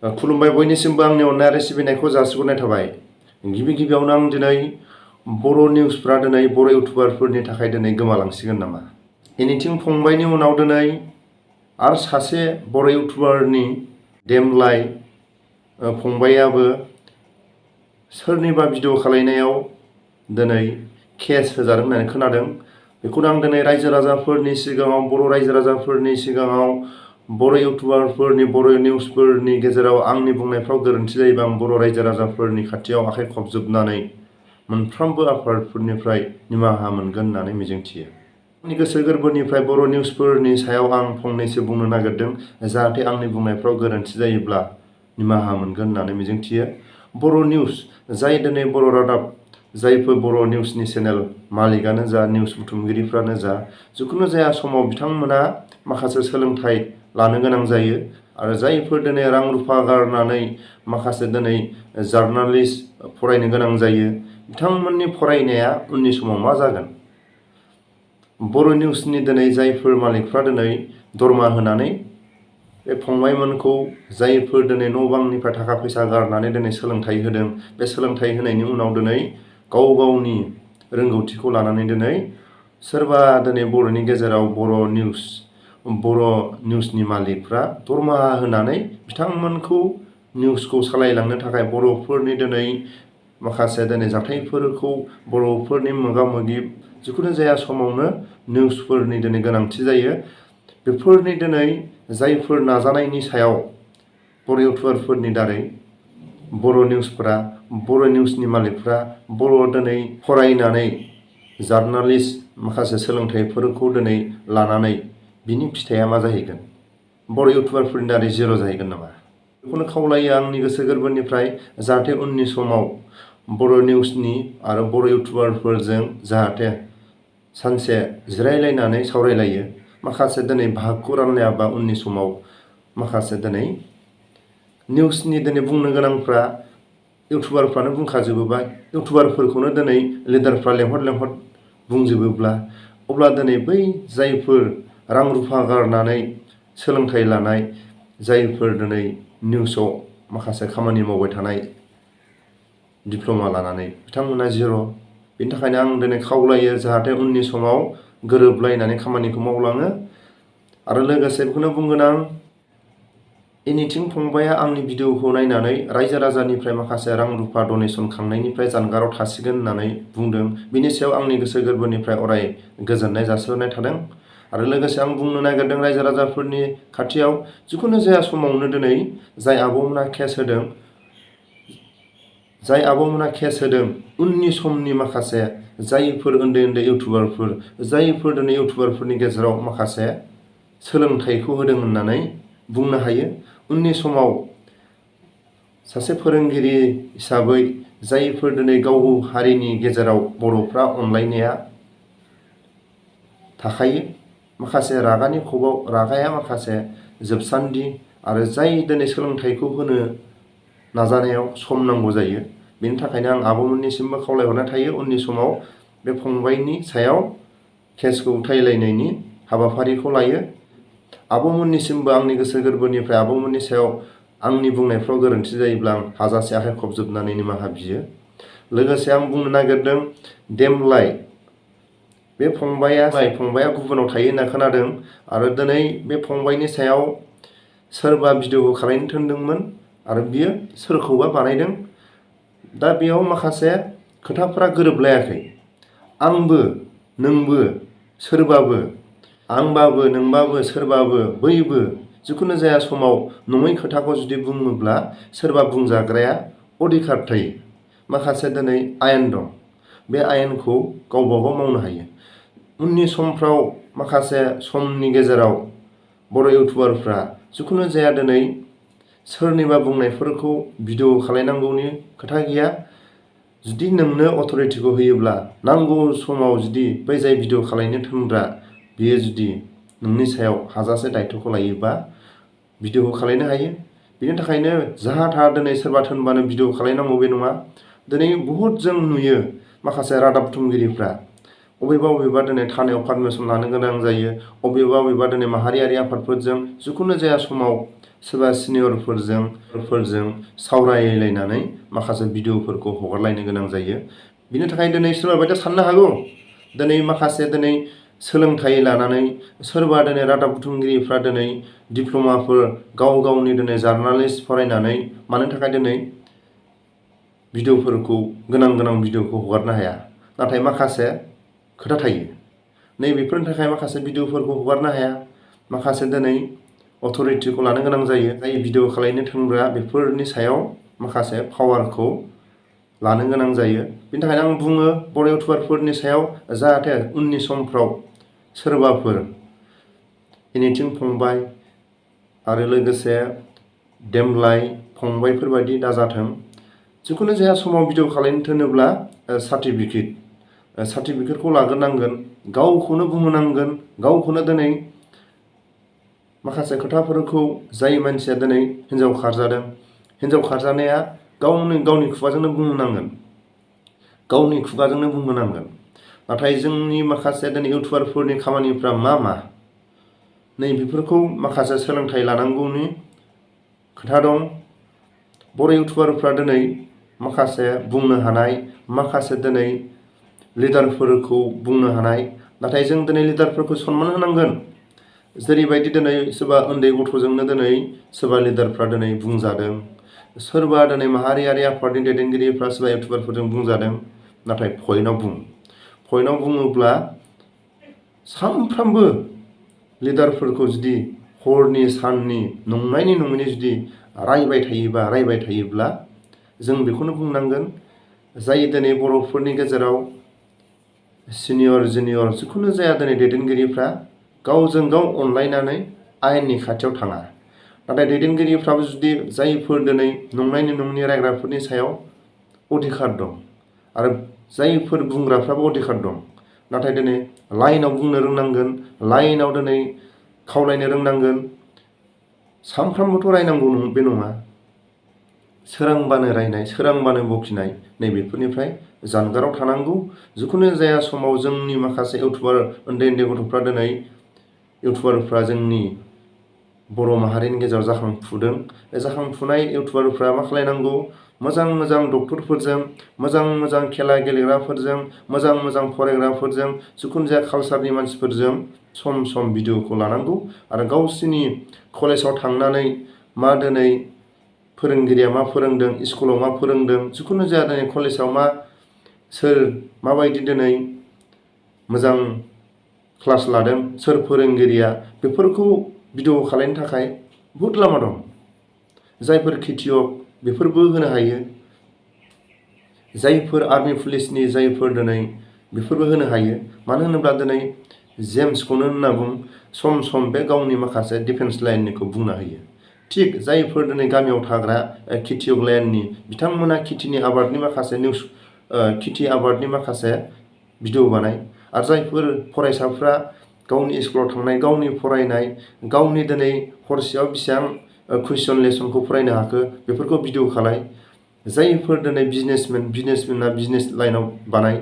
खुलुमबाय बयनिसिमबो आंनि अननाय आरो सिबिनायखौ जासिहरनाय थाबाय। गिबियावनो आं दिनै बर' निउसफ्रा दिनै बर' इउटुबारफोरनि थाखाय दिनै गोमालांसिगोन नामा? एनिथिं फंबायनि उनाव दिनै आरो सासे बर' इउटुबारनि देमलाय फंबायाबो सोरनिबा भिडिअ खालायनायाव दिनै केस होजादों होननानै खोनादों। बेखौनो आं दिनै रायजो राजाफोरनि सिगाङाव, बर' रायजो राजाफोरनि सिगाङाव, बर' इउटुबारफोरनि, बर' निउसफोरनि गेजेराव आंनि बुंनायफ्राव गोरोन्थि जायोबा आं बर' रायजो राजाफोरनि खाथियाव आखाइ खबजोबनानै मोनफ्रोमबो आफादफोरनिफ्राय निमाहा मोनगोन होननानै मिजिंथियो। आंनि गोसो गोरबोनिफ्राय बर' निउसफोरनि सायाव आं फंनैसो बुंनो नागिरदों, जाहाथे आंनि बुंनायफ्राव गोरोन्थि जायोब्ला निमाहा मोनगोन होननानै मिजिंथियो। बर' निउस, जाय दिनै बर' रादाब, जायफोर बर' निउसनि चेनेल मालिकानो जा, निउस बुथुमगिरिफ्रानो जा, जिखुनु जाया समाव बिथांमोना माखासे सोलोंथाइ लानो गोनां जायो आरो जायफोर दिनै रां रुफा गारनानै माखासे दिनै जार्नालिस्ट फरायनो गोनां जायो, बिथांमोननि फरायनाया उननि समाव मा जागोन? बर' निउसनि दिनै जायफोर मालिकफ्रा दिनै दरमा होनानै बे फंबायमोनखौ, जायफोर दिनै न' बांनिफ्राय थाखा फैसा गारनानै दिनै सोलोंथाइ होदों, बे सोलोंथाइ होनायनि उनाव दिनै गाव गावनि रोंगौथिखौ लानानै दिनै सोरबा दिनै बर'नि गेजेराव बर' निउसनि मालिकफ्रा दरमाहा होनानै बिथांमोनखौ निउसखौ सालायलांनो थाखाय बर'फोरनि दिनै माखासे दिनै जाथायफोरखौ, बर'फोरनि मोगा मोगि जिखुनु जाया समावनो निउसफोरनि दिनै गोनांथि जायो। बेफोरनि दिनै जायफोर नाजानायनि सायाव बर' इउटुबारफोरनि दारै बर' निउसफ्रा, बर' निउसनि मालिकफ्रा बर' दिनै फरायनानै जार्नालिस्ट माखासे सोलोंथाइफोरखौ दिनै लानानै बिनि फिथाइया मा जाहैगोन? बर' इउटुबारफोरनि दारै जिर' जाहैगोन नामा? बेखौनो खावलायो आंनि गोसो गोरबोनिफ्राय, जाहाथे उननि समाव बर' निउसनि आरो बर' इउटुबारफोरजों जाहाथे सानसे जिरायलायनानै सावरायलायो। माखासे दिनै भागखौ रानलायाबा उननि समाव माखासे दिनै निउसनि दिनै बुंनो गोनांफ्रा इउटुबारफ्रानो बुंखाजोबोबा, इउटुबारफोरखौनो दिनै लिडारफ्रा लेंहर बुंजोबोब्ला, अब्ला दिनै बै जायफोर रां रुफा गारनानै सोलोंथाइ लानाय, जायफोर दिनै निउसाव माखासे खामानि मावबाय थानाय दिप्ल'मा लानानै, बिथांमोना जिर'। बेनि थाखायनो आं दिनै खावलायो जाहाथे उननि समाव गोरोबलायनानै खामानिखौ मावलाङो। आरो लोगोसे बेखौनो बुंगोन आं, एनिथिं फंबाया आंनि भिडिअखौ नायनानै रायजो राजानिफ्राय माखासे रां रुफा डनेसन खांनायनिफ्राय जानगाराव थासिगोन होननानै बुंदों। बिनि सायाव आंनि गोसो गोरबोनिफ्राय अराय गोजोननाय जासिहरनाय थादों। आरो लोगोसे आं बुंनो नागिरदों रायजो राजाफोरनि खाथियाव, जिखुनु जाया समावनो दिनै जाय आब'मोना केस होदों, उननि समनि माखासे जायफोर उन्दै इउटुबारफोर, जायफोर दिनै इउटुबारफोरनि गेजेराव माखासे सोलोंथाइखौ होदों होननानै बुंनो हायो। उननि समाव सासे फोरोंगिरि हिसाबै जायफोर दिनै गाव हारिनि गेजेराव बर'फ्रा अनलायनाया थाखायो, माखासे रागानि खबाव रागाया माखासे जोबसान्दि आरो जाय दिनै सोलोंथाइखौ होनो नाजानायाव सम नांगौ जायो। बेनि थाखायनो आं आब'मोननिसिमबो खावलायहरनाय थायो, उननि समाव बे फंबायनि सायाव केसखौ उथायलायनायनि हाबाफारिखौ लायो। आब'मोननिसिमबो आंनि गोसो गोरबोनिफ्राय आब'मोननि सायाव आंनि बुंनायफ्राव गोरोन्थि जायोब्ला आं हाजासे आखाइ खबजोबनानै निमाहा बियो। लोगोसे आं बुंनो नागिरदों, देमलाय बे फंबाया गुबुनाव थायो होनना खोनादों आरो दिनै बे फंबायनि सायाव सोरबा भिडिअ खालायनो थिनदोंमोन आरो बियो सोरखौबा बानायदों। दा बेयाव माखासे खोथाफ्रा गोरोबलायाखै। आंबो, नोंबो, सोरबाबो, आंबाबो, नोंबाबो, सोरबाबो, बैबो, जिखुनु जाया समाव नङै खोथाखौ जुदि बुङोब्ला सोरबा बुंजाग्राया अधिकार थायो। माखासे दिनै आयेन दं, बे आयेनखौ गावबा गाव मावनो हायो। उननि समफ्राव माखासे समनि गेजेराव बर' इउटुबारफ्रा जिखुनु जाया दिनै सोरनिबा बुंनायफोरखौ भिडिअ खालायनांगौनि खोथा गैया। जुदि नोंनो अथ'रिटिखौ होयोब्ला नांगौ समाव जुदि बै जाय भिडिअ खालायनो थिनग्रा बियो जुदि नोंनि सायाव हाजासे दायथ'खौ लायोबा भिडिअखौ खालायनो हायो। बेनि थाखायनो जाहा थाहा दिनै सोरबा थिनबानो भिडिअ खालायनांगौ बे नङा। दिनै बहुद जों नुयो माखासे रादाब बुथुमगिरिफ्रा अबेबा दिनै थानायाव पारमिसन लानो गोनां जायो, अबेबा दिनै माहारियारि आफादफोरजों जिखुनु जाया समाव सोरबा सिनियरफोरजों सावरायलायनानै माखासे भिडिअफोरखौ हगारलायनो गोनां जायो। बिनि थाखाय दिनै सोरबा बायदिया साननो हागौ दिनै माखासे सोलोंथाइ लानानै सोरबा दिनै रादाब बुथुमगिरिफ्रा दिनै डिप्ल'माफोर गावनि दिनै जार्नालिस्ट फरायनानै मानो थाखाय दिनै भिडिअफोरखौ गोनां भिडिअखौ हगारनो हाया। नाथाय माखासे खोथा थायो। बेफोरनि थाखाय माखासे भिडिअफोरखौ हगारनो हाया। माखासे दिनै अथ'रिटिखौ लानो गोनां जायो। जाय भिडिअ खालामनो थोनग्रा बेफोरनि सायाव माखासे पावारखौ लानो गोनां जायो। बिनि थाखायनो आं बुङो बर' इउटुबारफोरनि सायाव जाहाथे उननि समफ्राव सोरबाफोर एनिथिं फंबाय आरो लोगोसे देमलाय फंबायफोरबायदि दाजाथों। जिखुनु जाया समाव भिडिअ खालामनो थोनोब्ला सार्टिफिकेटखौ लाग्रोनांगोन, गावखौनो बुंनो नांगोन, गावखौनो दिनै माखासे खोथाफोरखौ जाय मानसिया दिनै हिन्जाव खारजादों, हिन्जाव खारजानाया गावनि खुगाजोंनो बुंनो नांगोन, गावनि खुगाजोंनो बुंनो नांगोन। नाथाय जोंनि माखासे दिनै इउटुबारफोरनि खामानिफ्रा मा बेफोरखौ माखासे सोलोंथाइ लानांगौनि खोथा दं। बर' इउटुबारफ्रा दिनै माखासे बुंनो हानाय, माखासे दिनै लिडारफोरखौ बुंनो हानाय। नाथाय जों दिनै लिडारफोरखौ सनमान होनांगोन। जेरैबायदि दिनै सोरबा उन्दै गथ'जोंनो दिनै सोरबा लिडारफ्रा दिनै बुंजादों, सोरबा दिनै माहारियारि आफादनि दैदेनगिरिफ्रा सोरबा इउटुबारफोरजों बुंजादों। नाथाय पइन्टआव बुङोब्ला सानफ्रामबो लिडारफोरखौ जुदि हरनि साननि नंनायनि नङैनि जुदि रायबाय थायोब्ला जों बेखौनो बुंनांगोन जाय दिनै बर'फोरनि गेजेराव सिनियर जुनियर जिखुनु जाया दिनै दैदेनगिरिफ्रा गावजों गाव अनलायनानै आयेननि खाथियाव थाङा। नाथाय दैदेनगिरिफ्राबो जुदि जायफोर दिनै नंनायनि नङैनि रायग्राफोरनि सायाव अधिकार दं आरो जायफोर बुंग्राफ्राबो अधिकार दं। नाथाय दिनै लाइनाव बुंनो रोंनांगोन, लाइनाव दिनै खावलायनो रोंनांगोन। सानफ्रामबोथ' रायनांगौ बे नङा। सोरांबानो रायनाय, सोरांबानो बखिनाय बेफोरनिफ्राय जानगाराव थानांगौ। जिखुनु जाया समाव जोंनि माखासे इउटुबार उन्दै गथ'फ्रा दिनै इउटुबारफ्रा जोंनि बर' माहारिनि गेजेराव जाखांफुदों। बे जाखांफुनाय इउटुबारफ्रा मा खालायनांगौ, मोजां डक्टरफोरजों, मोजां खेला गेलेग्राफोरजों, मोजां फरायग्राफोरजों, जिखुनु जाया कालसारनि मानसिफोरजों सम भिडिअखौ लानांगौ। आरो गावसिनि कलेजाव थांनानै मा दिनै फोरोंगिरिया मा फोरोंदों, स्कुलाव मा फोरोंदों, जिखुनु जाया दिनै कलेजाव सोर माबायदि दिनै मोजां क्लास लादों, सोर फोरोंगिरिया, बेफोरखौ भिडिअ खालामनो थाखाय बहुद लामा दं। जायफोर खेथियक बेफोरबो होनो हायो, जायफोर आर्मि पुलिसनि जायफोर दिनै बेफोरबो होनो हायो। मानो होनोब्ला दिनै जेम्सखौनो होनना बुं, सम बे गावनि माखासे डिफेन्स लाइननिखौ बुंना होयो। थिग जायफोर दिनै गामियाव थाग्रा खेथियक लाइननि बिथांमोना खेथिनि आबादनि माखासे निउस, खेथि आबादनि माखासे भिडिअ बानाय। आरो जायफोर फरायसाफ्रा गावनि स्कुलाव थांनाय, गावनि फरायनाय, गावनि दिनै हरसेयाव बेसेबां कुइसन लेसनखौ फरायनो हाखो बेफोरखौ भिडिअ खालाय। जायफोर दिनै बिजनेसमेना बिजनेस लाइनाव बानाय।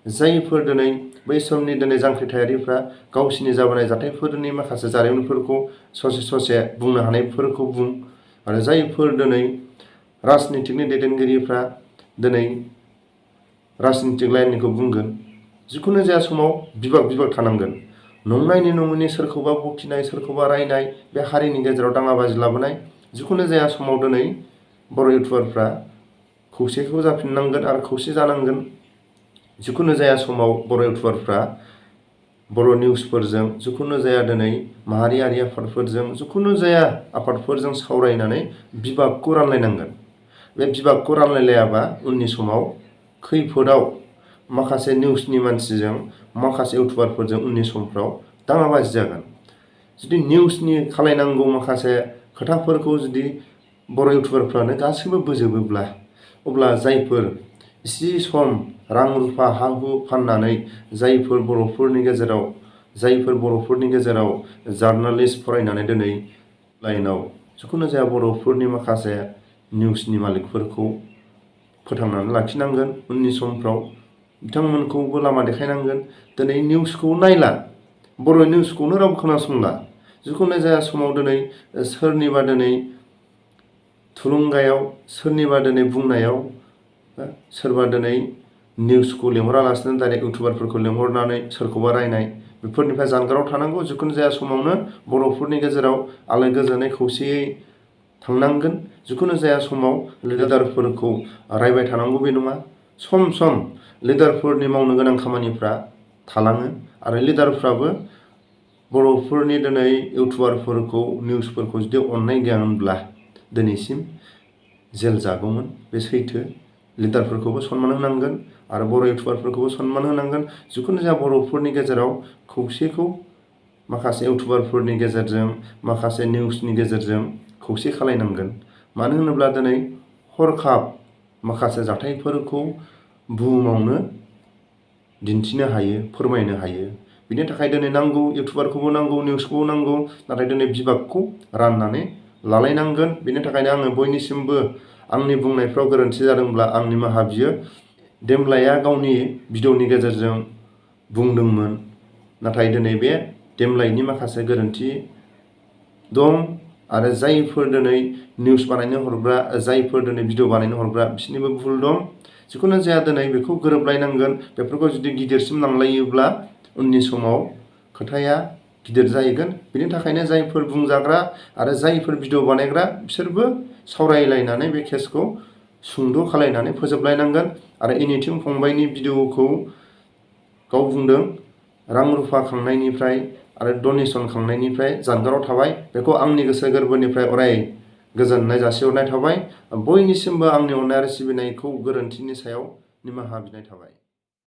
जायफोर दिनै बै समनि दिनै जांख्रिथायारिफ्रा गावसिनि जाबोनाय जाथायफोरनि माखासे जारिमिनफोरखौ ससे बुंनो हानायफोरखौ बुं। आरो जायफोर दिनै राजनितिकनि दैदेनगिरिफ्रा दिनै राजनितिक लाइननिखौ बुंगोन। जिखुनु जाया समाव बिभाग थानांगोन। नंनायनि नङैनि सोरखौबा बखिनाय, सोरखौबा रायनाय, बे हारिनि गेजेराव दाङाबाजि लाबोनाय, जिखुनु जाया समाव दिनै बर' इउटुबारफ्रा खौसेखौ जाफिननांगोन आरो खौसे जानांगोन। जिखुनु जाया समाव बर' इउटुबारफ्रा बर' निउसफोरजों, जिखुनु जाया दिनै माहारियारि आफादफोरजों, जिखुनु जाया आफादफोरजों सावरायनानै बिभागखौ रानलायनांगोन। बे बिभागखौ रानलायलायाबा उननि समाव खैफोदाव माखासे निउसनि मानसिजों, माखासे इउटुबारफोरजों उननि समफ्राव दाङाबाजि जागोन। जुदि निउसनि खालायनांगौ माखासे खोथाफोरखौ जुदि बर' इउटुबारफ्रानो गासैबो बोजोबोब्ला, अब्ला जायफोर इसे सम रां रुफा हा हु फाननानै जायफोर बर'फोरनि गेजेराव जार्नालिस्ट फरायनानै दिनै लाइनाव जिखुनु जाया बर'फोरनि माखासे निउसनि मालिकफोरखौ फोथांनानै लाखिनांगोन उननि समफ्राव। बिथांमोनखौबो लामा देखायनांगोन। दिनै निउसखौ नायला, बर' निउसखौनो रावबो खोनासंला। जिखुनु जाया समाव दिनै सोरनिबा दिनै थुलुंगायाव, सोरनिबा दिनै बुंनायाव, सोरबा दिनै निउसखौ लिंहरालासिनो डाइरेक्ट इउटुबारफोरखौ लिंहरनानै सोरखौबा रायनाय, बेफोरनिफ्राय जानगाराव थानांगौ। जिखुनु जाया समावनो बर'फोरनि गेजेराव आलो गोजोनै खौसेयै थांनांगोन। जिखुनु जाया समाव लिडारफोरखौ रायबाय थानांगौ बे नङा। सम सम लिडारफोरनि मावनो गोनां खामानिफ्रा थालाङो आरो लिडारफ्राबो बर'फोरनि दिनै इउटुबारफोरखौ, निउसफोरखौ जुदि अननाय गैयामोनब्ला दिनैसिम जेल जागौमोन। बे सैथो। लिडारफोरखौबो सनमान होनांगोन आरो बर' इउटुबारफोरखौबो सनमान होनांगोन। जिखुनु जाया बर'फोरनि गेजेराव खौसेखौ माखासे इउटुबारफोरनि गेजेरजों, माखासे निउसनि गेजेरजों खौसे खालायनांगोन। मानो होनोब्ला दिनै हरखाब माखासे जाथायफोरखौ बुहुमावनो दिन्थिनो हायो, फोरमायनो हायो। बिनि थाखाय दिनै नांगौ, इउटुबारखौबो नांगौ, निउसखौबो नांगौ, नाथाय दिनै बिभागखौ राननानै लालायनांगोन। बेनि थाखायनो आङो बयनिसिमबो आंनि बुंनायफ्राव गोरोन्थि जादोंब्ला आं निमाहा बियो। देमलाया गावनि भिडिअनि गेजेरजों बुंदोंमोन, नाथाय दिनै बे देमलायनि माखासे गोरोन्थि दं आरो जायफोर दिनै निउस बानायनो हरग्रा, जायफोर दिनै भिडिअ बानायनो हरग्रा, बिसोरनिबो भुल दं। जिखुनु जाया दिनै बेखौ गोरोबलायनांगोन। बेफोरखौ जुदि गिदिरसिम लांलायोब्ला उननि समाव खोथाया गिदिर जाहैगोन। बेनि थाखायनो जायफोर बुंजाग्रा आरो जायफोर भिडिअ बानायग्रा, बिसोरबो सावरायलायनानै बे केसखौ सुंद' खालायनानै फोजोबलायनांगोन। आरो एनिथिं फंबायनि भिडिअखौ गाव बुंदों रां रुफा खांनायनिफ्राय आरो डनेसन खांनायनिफ्राय जानगाराव थाबाय। बेखौ आंनि गोसो गोरबोनिफ्राय अराय गोजोननाय जासिहरनाय थाबाय। बयनिसिमबो आंनि अननाय आरो सिबिनायखौ गोरोन्थिनि सायाव निमाहा बिनाय थाबाय।